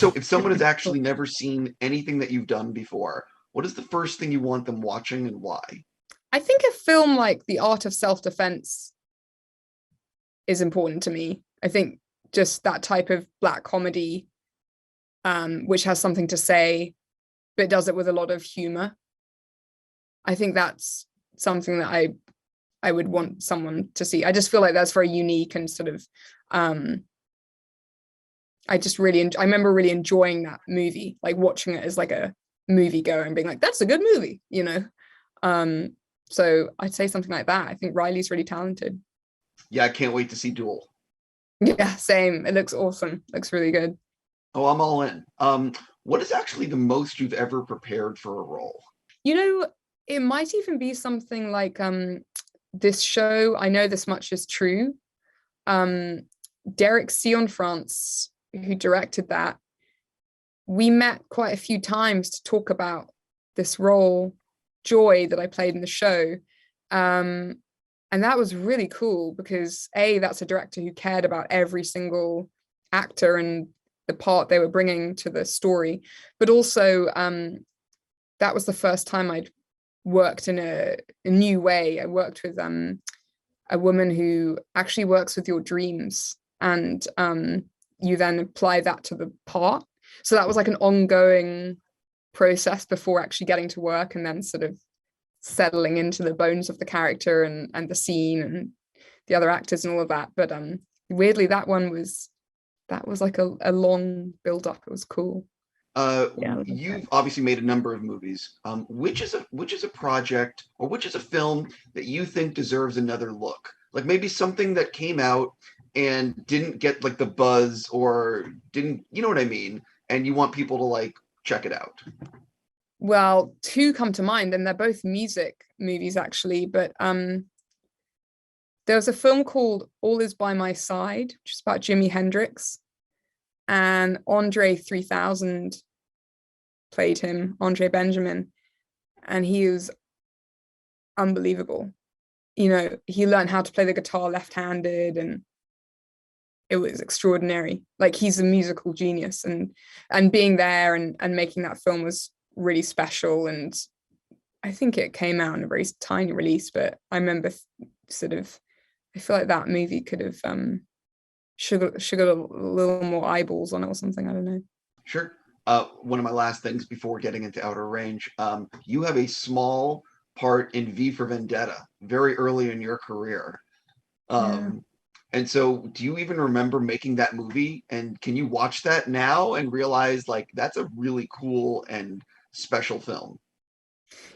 So if someone has actually never seen anything that you've done before, what is the first thing you want them watching and why? I think a film like The Art of Self-Defense is important to me. I think just that type of Black comedy, which has something to say, but does it with a lot of humor. I think that's something that I would want someone to see. I just feel like that's very unique and sort of, I remember really enjoying that movie, like watching it as like a movie goer and being like, that's a good movie, you know? So I'd say something like that. I think Riley's really talented. Yeah, I can't wait to see Duel. Yeah, same. It looks awesome. Looks really good. Oh, I'm all in. What is actually the most you've ever prepared for a role? You know, it might even be something like this show. I know this much is true. Derek Sion-France, who directed that, we met quite a few times to talk about this role, Joy, that I played in the show. And that was really cool because that's a director who cared about every single actor and the part they were bringing to the story, but also that was the first time I'd worked in a new way. I worked with a woman who actually works with your dreams, and you then apply that to the part. So that was like an ongoing process before actually getting to work, and then sort of settling into the bones of the character and the scene and the other actors and all of that. But weirdly, that was like a long build up. It was cool. Yeah, You've obviously made a number of movies. Which is a project or which is a film that you think deserves another look? Like maybe something that came out and didn't get like the buzz or didn't, you know what I mean? And you want people to like check it out. Well, two come to mind, and they're both music movies actually. But there was a film called All Is By My Side, which is about Jimi Hendrix, and Andre 3000 played him, Andre Benjamin, and he was unbelievable. You know, he learned how to play the guitar left-handed, and it was extraordinary. Like, he's a musical genius, and being there and making that film was really special. And I think it came out in a very tiny release, but I remember I feel like that movie could have sugar a little more eyeballs on it or something. I don't know. Sure. One of my last things before getting into Outer Range, you have a small part in V for Vendetta very early in your career. Yeah. And so do you even remember making that movie? And can you watch that now and realize like that's a really cool and special film?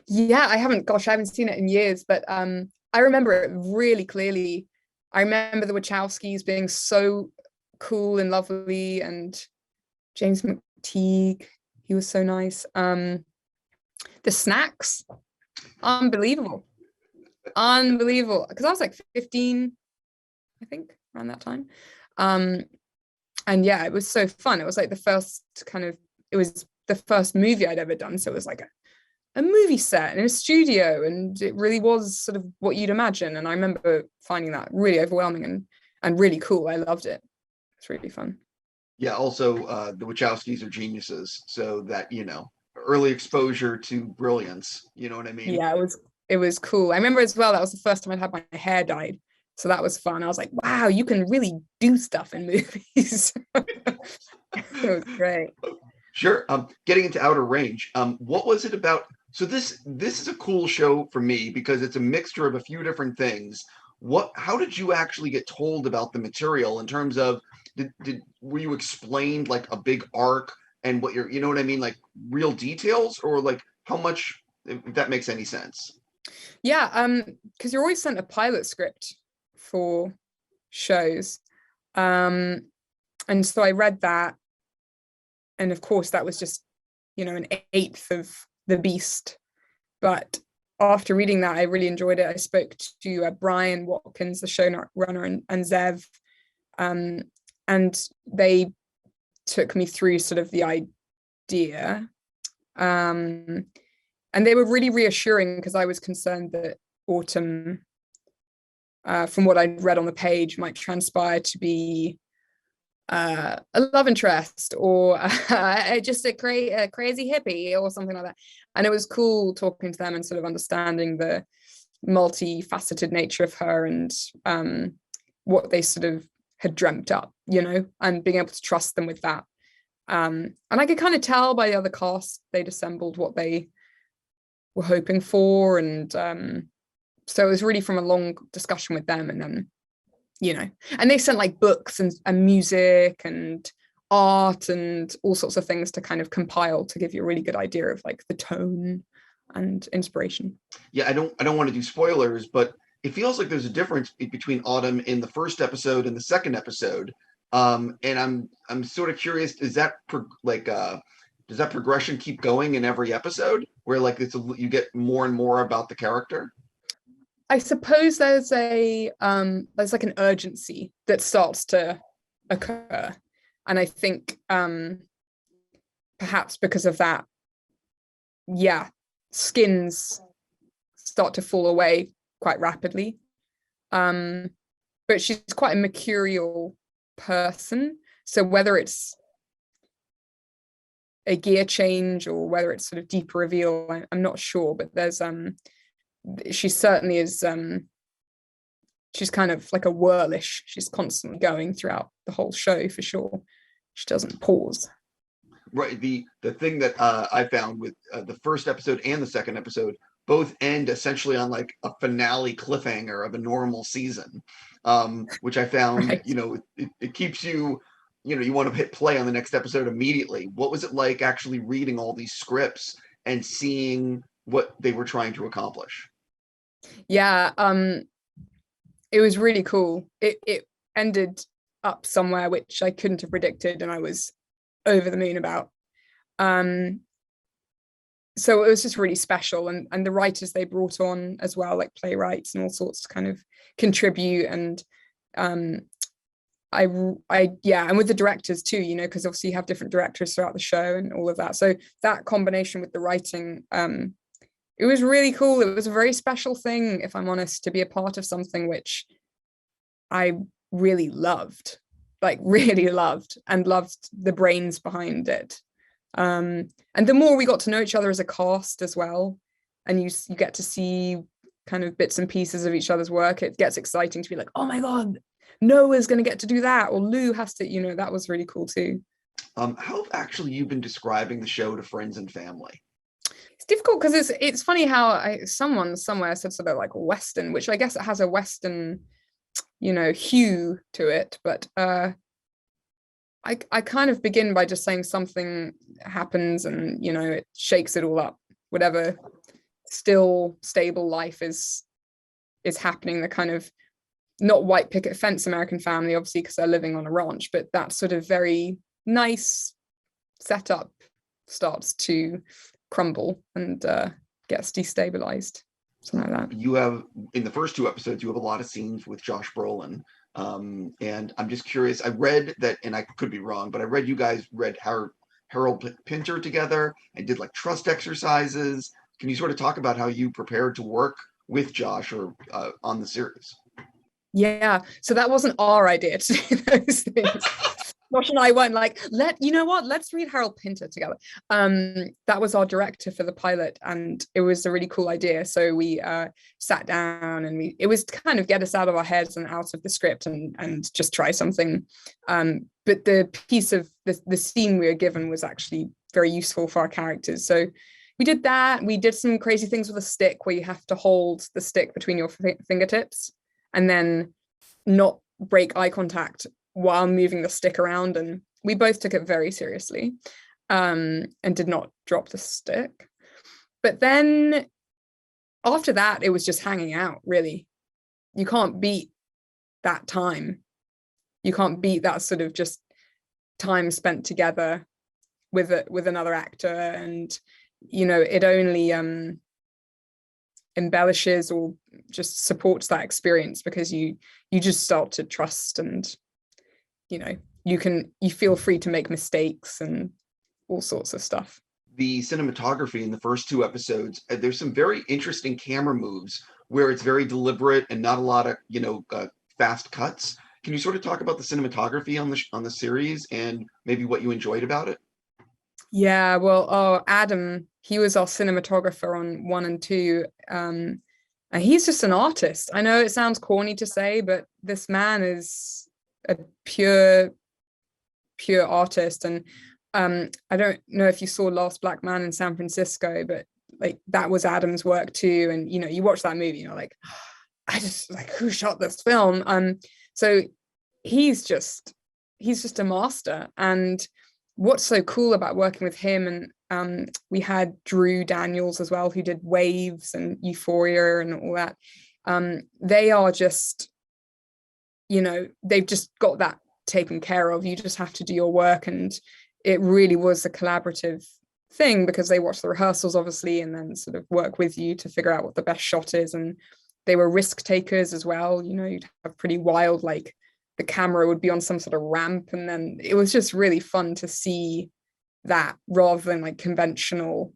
Yeah, I haven't seen it in years, but I remember it really clearly. I remember the Wachowskis being so cool and lovely, and James McTeague, he was so nice. The snacks, unbelievable. Unbelievable. Because I was like 15, I think, around that time. And yeah, it was so fun. It was like it was the first movie I'd ever done. So it was like a movie set in a studio, and it really was sort of what you'd imagine. And I remember finding that really overwhelming and really cool. I loved it. It's really fun. Yeah, also the Wachowskis are geniuses, so that, early exposure to brilliance, you know what I mean? Yeah, it was cool. I remember as well, that was the first time I'd had my hair dyed. So that was fun. I was like, wow, you can really do stuff in movies. It was great. Sure. Getting into Outer Range, what was it about? So this is a cool show for me because it's a mixture of a few different things. How did you actually get told about the material in terms of were you explained like a big arc and what you know what I mean, like real details, or like how much, if that makes any sense? Yeah, because you're always sent a pilot script for shows. And so I read that, and of course that was just, an eighth of the beast. But after reading that, I really enjoyed it. I spoke to Brian Watkins, the showrunner, and Zev, and they took me through sort of the idea. And they were really reassuring because I was concerned that Autumn, from what I'd read on the page, might transpire to be a love interest or just a crazy hippie or something like that. And it was cool talking to them and sort of understanding the multifaceted nature of her and what they sort of had dreamt up, and being able to trust them with that. And I could kind of tell by the other cast they'd assembled what they were hoping for. And so it was really from a long discussion with them. And then, and they sent like books and music and art and all sorts of things to kind of compile to give you a really good idea of like the tone and inspiration. Yeah, I don't want to do spoilers, but it feels like there's a difference between Autumn in the first episode and the second episode. And I'm sort of curious, does that progression keep going in every episode where like you get more and more about the character? I suppose there's like an urgency that starts to occur. And I think perhaps because of that, skins start to fall away quite rapidly. But she's quite a mercurial person. So whether it's a gear change or whether it's sort of deeper reveal, I'm not sure, but there's she certainly is she's kind of like a whirlish. She's constantly going throughout the whole show for sure. She doesn't pause. Right. The thing that I found with the first episode and the second episode both end essentially on like a finale cliffhanger of a normal season, which I found, Right. It keeps you, you want to hit play on the next episode immediately. What was it like actually reading all these scripts and seeing what they were trying to accomplish? Yeah, it was really cool. It ended up somewhere which I couldn't have predicted, and I was over the moon about. So it was just really special, and the writers they brought on as well, like playwrights and all sorts, to kind of contribute. And and with the directors too, because obviously you have different directors throughout the show and all of that. So that combination with the writing, it was really cool. It was a very special thing, if I'm honest, to be a part of something which I really loved, and loved the brains behind it. And the more we got to know each other as a cast as well, and you get to see kind of bits and pieces of each other's work, it gets exciting to be like, oh my God, Noah's going to get to do that, or Lou has to, that was really cool too. How have actually you been describing the show to friends and family? It's difficult because it's funny how someone somewhere said sort of like Western, which I guess it has a Western, hue to it, but I kind of begin by just saying something happens and it shakes it all up. Whatever still stable life is happening, the kind of not white picket fence American family, obviously, because they're living on a ranch, but that sort of very nice setup starts to crumble and gets destabilized, something like that. You have, in the first two episodes, you have a lot of scenes with Josh Brolin. And I'm just curious, I read that, and I could be wrong, but I read you guys read Harold Pinter together and did like trust exercises. Can you sort of talk about how you prepared to work with Josh or on the series? Yeah, so that wasn't our idea to do those things. Josh and I weren't like, let's read Harold Pinter together. That was our director for the pilot, and it was a really cool idea. So we sat down, and it was to kind of get us out of our heads and out of the script and just try something. But the piece of the scene we were given was actually very useful for our characters. So we did that. We did some crazy things with a stick where you have to hold the stick between your fingertips and then not break eye contact while moving the stick around. And we both took it very seriously and did not drop the stick. But then after that, it was just hanging out, really. You can't beat that time. You can't beat that sort of just time spent together with another actor. And, it only embellishes or just supports that experience because you just start to trust, and you feel free to make mistakes and all sorts of stuff. The cinematography in the first two episodes, there's some very interesting camera moves where it's very deliberate and not a lot of fast cuts. can you sort of talk about the cinematography on the series and maybe what you enjoyed about it? Yeah, well, oh, Adam, he was our cinematographer on 1 and 2. And he's just an artist. I know it sounds corny to say, but this man is a pure artist. And I don't know if you saw Last Black Man in San Francisco, but like that was Adam's work too. And you know, you watch that movie, you're like, I just like, who shot this film? So he's just a master. And what's so cool about working with him, and we had Drew Daniels as well, who did Waves and Euphoria and all that. They are just, you know, they've just got that taken care of. You just have to do your work. And it really was a collaborative thing because they watch the rehearsals, obviously, and then sort of work with you to figure out what the best shot is. And they were risk takers as well. You know, you'd have pretty wild, like the camera would be on some sort of ramp. And then it was just really fun to see that rather than like conventional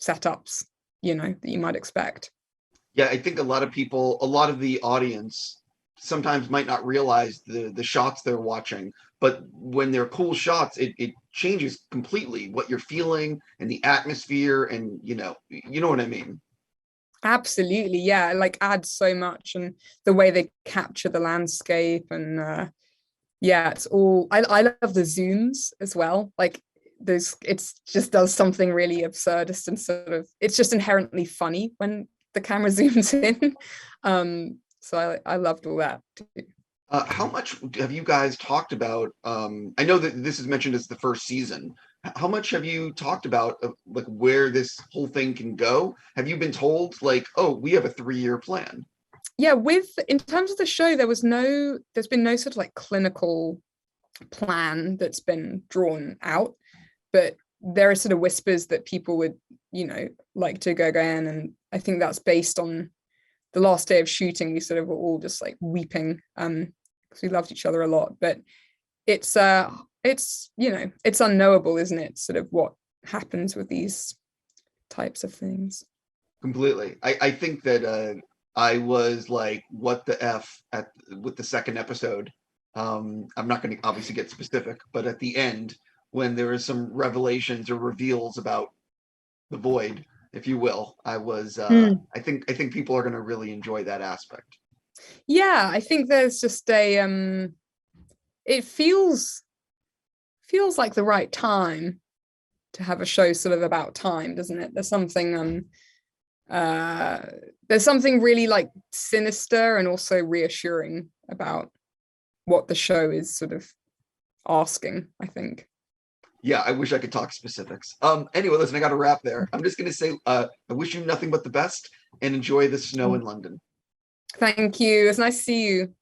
setups, you know, that you might expect. Yeah, I think a lot of the audience sometimes might not realize the shots they're watching, but when they're cool shots, it changes completely what you're feeling and the atmosphere, and you know what I mean. Absolutely, yeah, like adds so much, and the way they capture the landscape, and yeah, it's all I love the zooms as well. Like there's it's just does something really absurdist and sort of it's just inherently funny when the camera zooms in. So I loved all that too. How much have you guys talked about? I know that this is mentioned as the first season. How much have you talked about like where this whole thing can go? Have you been told like, oh, we have a 3-year plan? Yeah, in terms of the show, there's been no sort of like clinical plan that's been drawn out, but there are sort of whispers that people would, you know, like to go in, and I think that's based on the last day of shooting. We sort of were all just like weeping, because we loved each other a lot. But it's you know, it's unknowable, isn't it? Sort of what happens with these types of things. Completely. I think that I was like, what the F with the second episode. I'm not going to obviously get specific, but at the end, when there is some revelations or reveals about the void, if you will, I think people are going to really enjoy that aspect. Yeah, I think there's just a it feels like the right time to have a show sort of about time, doesn't it? Uh there's something really like sinister and also reassuring about what the show is sort of asking, I think. Yeah, I wish I could talk specifics. Anyway, listen, I got to wrap there. I'm just going to say, I wish you nothing but the best and enjoy the snow in London. Thank you. It's nice to see you.